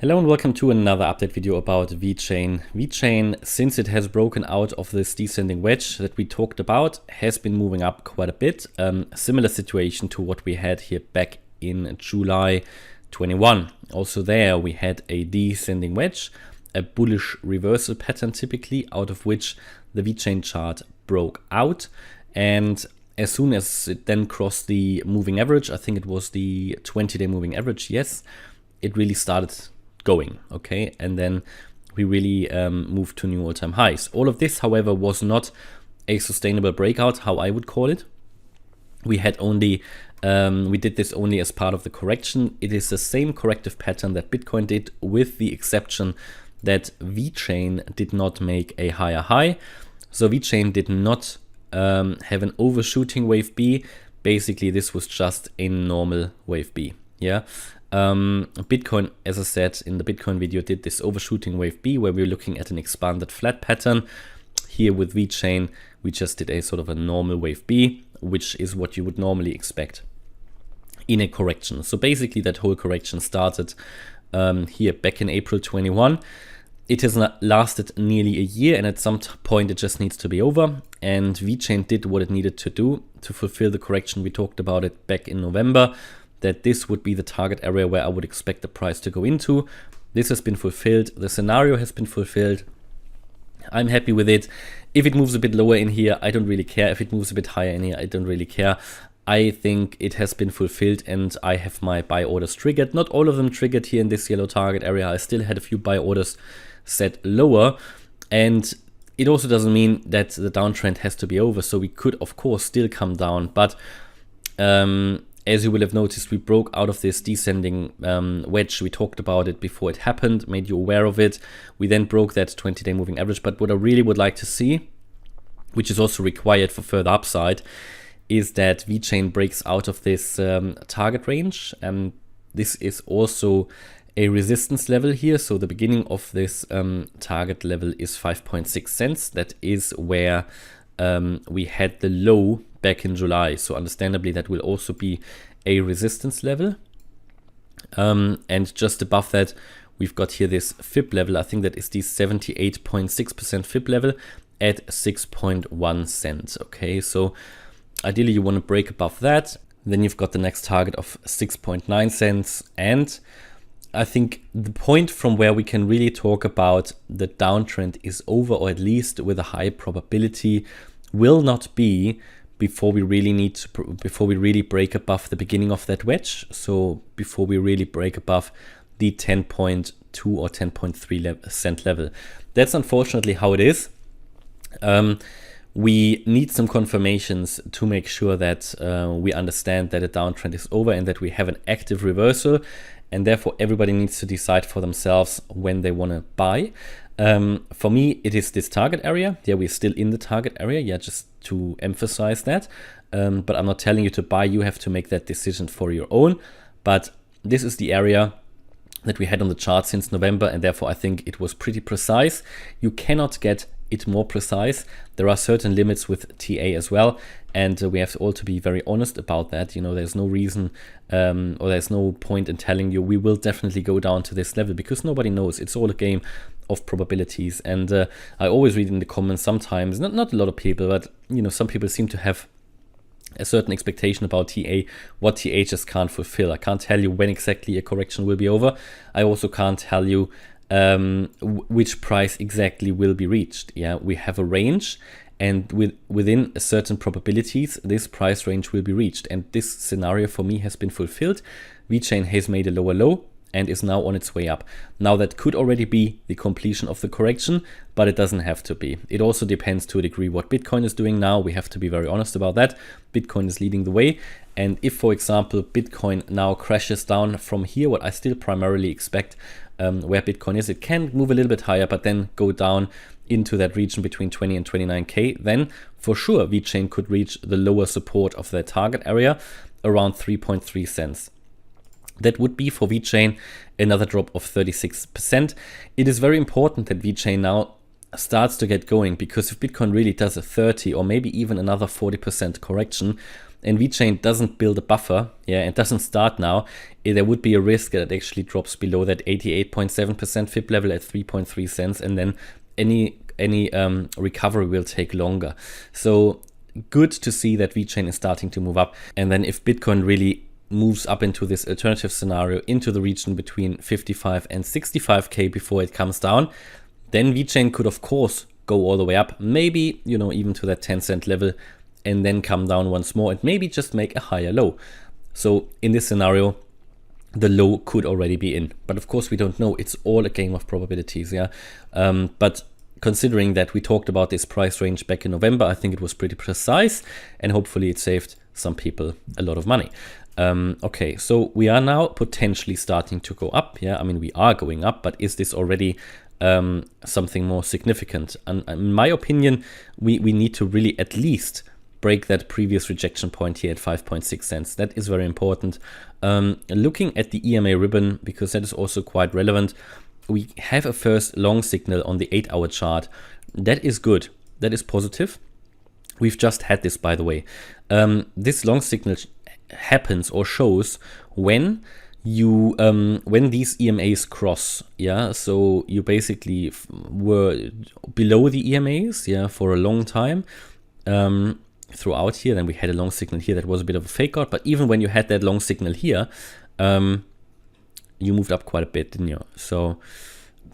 Hello and welcome to another update video about VeChain. VeChain, since it has broken out of this descending wedge that we talked about, has been moving up quite a bit. Similar situation to what we had here back in July 21. Also there we had a descending wedge, a bullish reversal pattern typically, out of which the VeChain chart broke out. And as soon as it then crossed the moving average, I think it was the 20-day moving average, yes, it really started going, okay, and then we really moved to new all-time highs. All of this, however, was not a sustainable breakout, how I would call it. We had only we did this only as part of the correction. It is the same corrective pattern that Bitcoin did, with the exception that VeChain did not make a higher high. So VeChain did not have an overshooting wave B. Basically, this was just a normal wave B. Yeah. Bitcoin, as I said in the Bitcoin video, did this overshooting wave B, where we're looking at an expanded flat pattern. Here with VeChain, we just did a sort of a normal wave B, which is what you would normally expect in a correction. So basically that whole correction started here back in April 21. It has lasted nearly a year, and at some point it just needs to be over. And VeChain did what it needed to do to fulfill the correction. We talked about it back in November, that this would be the target area where I would expect the price to go into. This has been fulfilled. The scenario has been fulfilled. I'm happy with it. If it moves a bit lower in here, I don't really care. If it moves a bit higher in here, I don't really care. I think it has been fulfilled, and I have my buy orders triggered. Not all of them triggered here in this yellow target area. I still had a few buy orders set lower, and it also doesn't mean that the downtrend has to be over. So we could, of course, still come down, but as you will have noticed, we broke out of this descending wedge. We talked about it before it happened, made you aware of it. We then broke that 20-day moving average. But what I really would like to see, which is also required for further upside, is that VeChain breaks out of this target range. This is also a resistance level here. So the beginning of this target level is 5.6 cents. That is where we had the low back in July. So understandably, that will also be a resistance level. And just above that, we've got here this FIB level. I think that is the 78.6% FIB level at 6.1 cents. Okay, so ideally you want to break above that. Then you've got the next target of 6.9 cents. And I think the point from where we can really talk about the downtrend is over, or at least with a high probability, will not be before we really break above the beginning of that wedge. So before we really break above the 10.2 or 10.3 cent level. That's unfortunately how it is. We need some confirmations to make sure that we understand that a downtrend is over and that we have an active reversal. And therefore everybody needs to decide for themselves when they want to buy. For me, it is this target area. Yeah, we're still in the target area. Yeah, just to emphasize that. But I'm not telling you to buy. You have to make that decision for your own. But this is the area that we had on the chart since November, and therefore I think it was pretty precise. You cannot get it more precise. There are certain limits with TA as well, and we have to all to be very honest about that. You know, there's no reason or there's no point in telling you we will definitely go down to this level, because nobody knows. It's all a game of probabilities. And I always read in the comments sometimes, not a lot of people, but you know, some people seem to have a certain expectation about TA, what TA just can't fulfill. I can't tell you when exactly a correction will be over. I also can't tell you which price exactly will be reached. Yeah, we have a range, and within a certain probabilities, this price range will be reached. And this scenario for me has been fulfilled. VeChain has made a lower low and is now on its way up. Now that could already be the completion of the correction, but it doesn't have to be. It also depends to a degree what Bitcoin is doing now. We have to be very honest about that. Bitcoin is leading the way. And if, for example, Bitcoin now crashes down from here, what I still primarily expect where Bitcoin is, it can move a little bit higher, but then go down into that region between 20 and 29K, then for sure VeChain could reach the lower support of their target area around 3.3 cents. That would be for VeChain another drop of 36%. It is very important that VeChain now starts to get going, because if Bitcoin really does a 30 or maybe even another 40% correction, and VeChain doesn't build a buffer, yeah, and doesn't start now, there would be a risk that it actually drops below that 88.7% FIB level at 3.3 cents, and then any recovery will take longer. So good to see that VeChain is starting to move up. And then if Bitcoin really moves up into this alternative scenario, into the region between 55 and 65K before it comes down, then VeChain could of course go all the way up, maybe, you know, even to that 10-cent level, and then come down once more and maybe just make a higher low. So in this scenario, the low could already be in, but of course we don't know. It's all a game of probabilities, yeah. But considering that we talked about this price range back in November, I think it was pretty precise, and hopefully it saved some people a lot of money. Okay, so we are now potentially starting to go up. Yeah, I mean, we are going up, but is this already something more significant? And in my opinion, we need to really at least break that previous rejection point here at 5.6 cents. That is very important. Looking at the EMA ribbon, because that is also quite relevant, we have a first long signal on the 8-hour chart. That is good. That is positive. We've just had this, by the way. This long signal happens or shows when you when these EMAs cross, yeah. So you basically were below the EMAs, yeah, for a long time throughout here. Then we had a long signal here that was a bit of a fake out, but even when you had that long signal here, you moved up quite a bit, didn't you? So,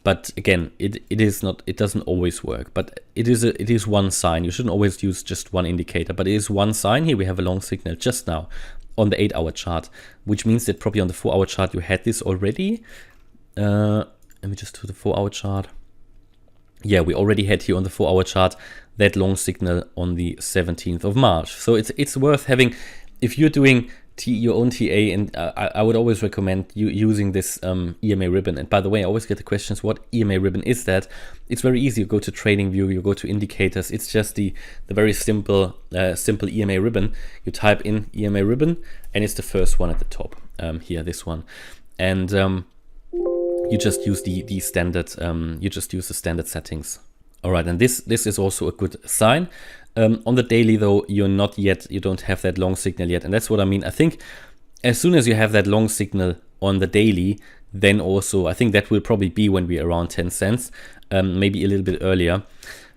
but again, it doesn't always work, but it is one sign. You shouldn't always use just one indicator, but it is one sign. Here we have a long signal just now on the 8-hour chart, which means that probably on the 4-hour chart you had this already. Let me just do the 4-hour chart. Yeah, we already had here on the 4-hour chart that long signal on the 17th of March. So it's worth having, if you're doing your own TA, and I would always recommend you using this EMA ribbon. And by the way, I always get the questions, what EMA ribbon is that? It's very easy. You go to trading view, you go to indicators. It's just the very simple EMA ribbon. You type in EMA ribbon, and it's the first one at the top here, this one. And you just use the standard, you just use the standard settings. All right, and this is also a good sign. On the daily though, you don't have that long signal yet. And that's what I mean. I think as soon as you have that long signal on the daily, then also I think that will probably be when we're around 10 cents, maybe a little bit earlier.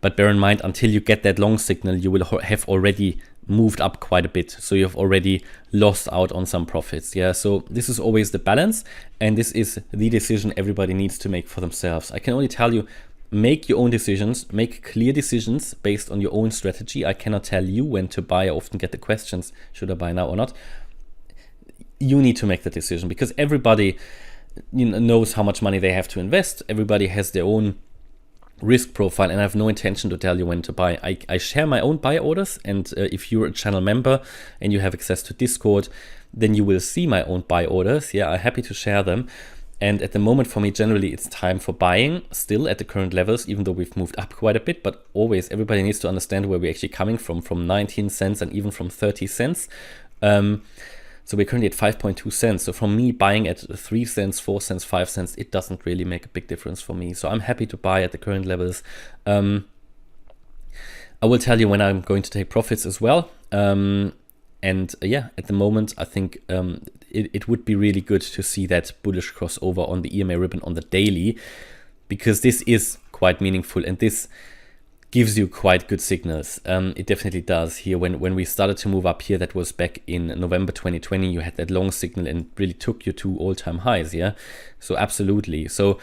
But bear in mind, until you get that long signal, you will have already moved up quite a bit. So you've already lost out on some profits. Yeah, so this is always the balance. And this is the decision everybody needs to make for themselves. I can only tell you, make your own decisions, make clear decisions based on your own strategy. I cannot tell you when to buy. I often get the questions, should I buy now or not? You need to make the decision, because everybody knows how much money they have to invest. Everybody has their own risk profile, and I have no intention to tell you when to buy. I share my own buy orders, and if you're a channel member and you have access to Discord, then you will see my own buy orders. Yeah, I'm happy to share them. And at the moment, for me, generally, it's time for buying still at the current levels, even though we've moved up quite a bit. But always, everybody needs to understand where we're actually coming from 19 cents and even from 30 cents. So we're currently at 5.2 cents. So from me buying at 3 cents, 4 cents, 5 cents, it doesn't really make a big difference for me. So I'm happy to buy at the current levels. I will tell you when I'm going to take profits as well. Yeah, at the moment, I think it would be really good to see that bullish crossover on the EMA ribbon on the daily, because this is quite meaningful and this gives you quite good signals. It definitely does. Here, when we started to move up here, that was back in November 2020, you had that long signal and really took you to all-time highs, yeah? So absolutely. So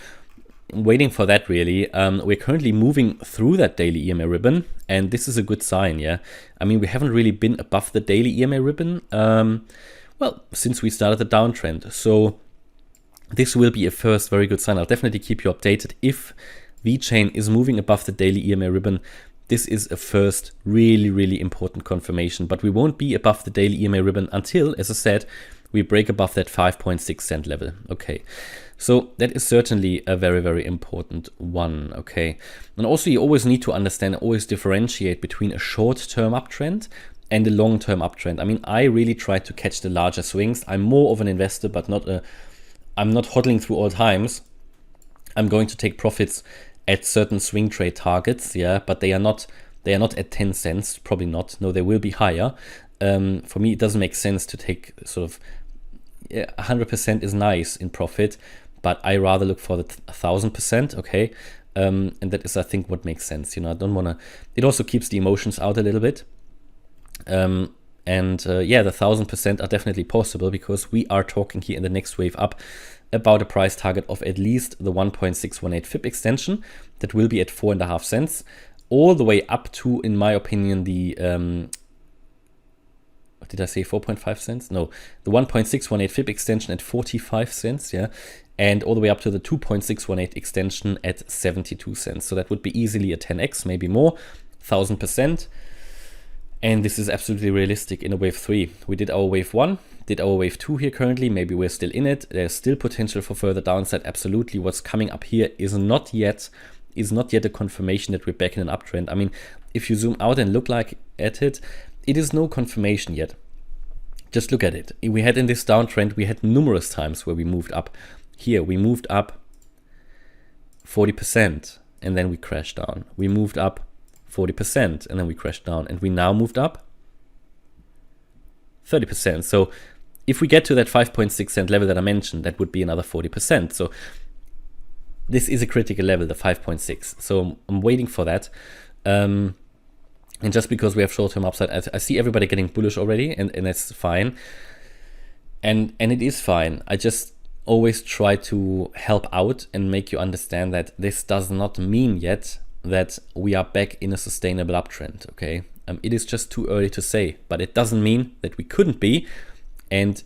waiting for that really. We're currently moving through that daily EMA ribbon, and this is a good sign, yeah? I mean, we haven't really been above the daily EMA ribbon, well, since we started the downtrend. So this will be a first very good sign. I'll definitely keep you updated. If VeChain is moving above the daily EMA ribbon, this is a first really, really important confirmation. But we won't be above the daily EMA ribbon until, as I said, we break above that 5.6 cent level. Okay, so that is certainly a very, very important one. Okay, and also you always need to understand, always differentiate between a short-term uptrend and a long-term uptrend. I mean, I really try to catch the larger swings. I'm more of an investor, but I'm not hodling through all times. I'm going to take profits at certain swing trade targets, yeah, but they are not at 10 cents, probably not. No, they will be higher. For me, it doesn't make sense to take sort of 100% is nice in profit, but I rather look for the 1000%, okay? And that is, I think, what makes sense. You know, I don't want to, it also keeps the emotions out a little bit. Yeah, the 1000% are definitely possible, because we are talking here in the next wave up about a price target of at least the 1.618 FIB extension that will be at 4.5 cents, all the way up to, in my opinion, the what did I say, 4.5 cents? No, the 1.618 FIB extension at 45 cents, yeah, and all the way up to the 2.618 extension at 72 cents. So that would be easily a 10x, maybe more, 1000%. And this is absolutely realistic in a wave 3. We did our wave 1, did our wave 2 here currently. Maybe we're still in it. There's still potential for further downside. Absolutely. What's coming up here is not yet a confirmation that we're back in an uptrend. I mean, if you zoom out and look at it, it is no confirmation yet. Just look at it. We had in this downtrend, we had numerous times where we moved up. Here, we moved up 40% and then we crashed down. We moved up 40% and then we crashed down, and we now moved up 30%. So if we get to that 5.6 cent level that I mentioned, that would be another 40%. So this is a critical level, the 5.6. So I'm waiting for that. And just because we have short-term upside, I see everybody getting bullish already, and that's fine. And it is fine. I just always try to help out and make you understand that this does not mean yet that we are back in a sustainable uptrend, okay? It is just too early to say, but it doesn't mean that we couldn't be. And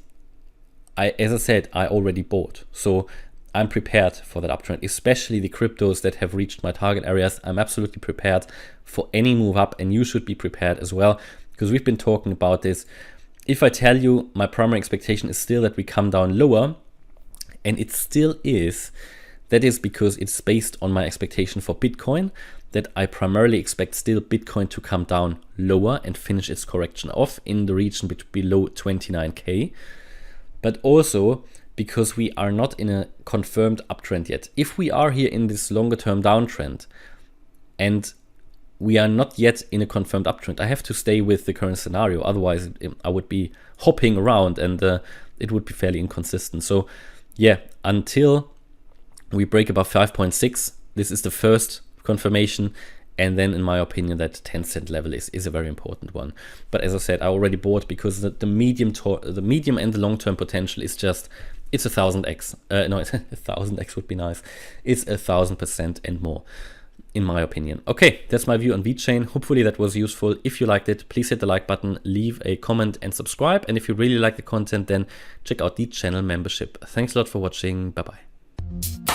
as I said, I already bought. So I'm prepared for that uptrend, especially the cryptos that have reached my target areas. I'm absolutely prepared for any move up, and you should be prepared as well, because we've been talking about this. If I tell you my primary expectation is still that we come down lower, and it still is, that is because it's based on my expectation for Bitcoin, that I primarily expect still Bitcoin to come down lower and finish its correction off in the region below 29K. But also because we are not in a confirmed uptrend yet. If we are here in this longer term downtrend and we are not yet in a confirmed uptrend, I have to stay with the current scenario. Otherwise, I would be hopping around and it would be fairly inconsistent. So yeah, until we break above 5.6, this is the first confirmation, and then in my opinion that 10-cent level is a very important one. But as I said, I already bought, because the medium and the long-term potential is just, it's 1000x. No, 1000x would be nice. It's 1000% and more, in my opinion. Okay, that's my view on VeChain. Hopefully that was useful. If you liked it, please hit the like button, leave a comment and subscribe. And if you really like the content, then check out the channel membership. Thanks a lot for watching. Bye-bye.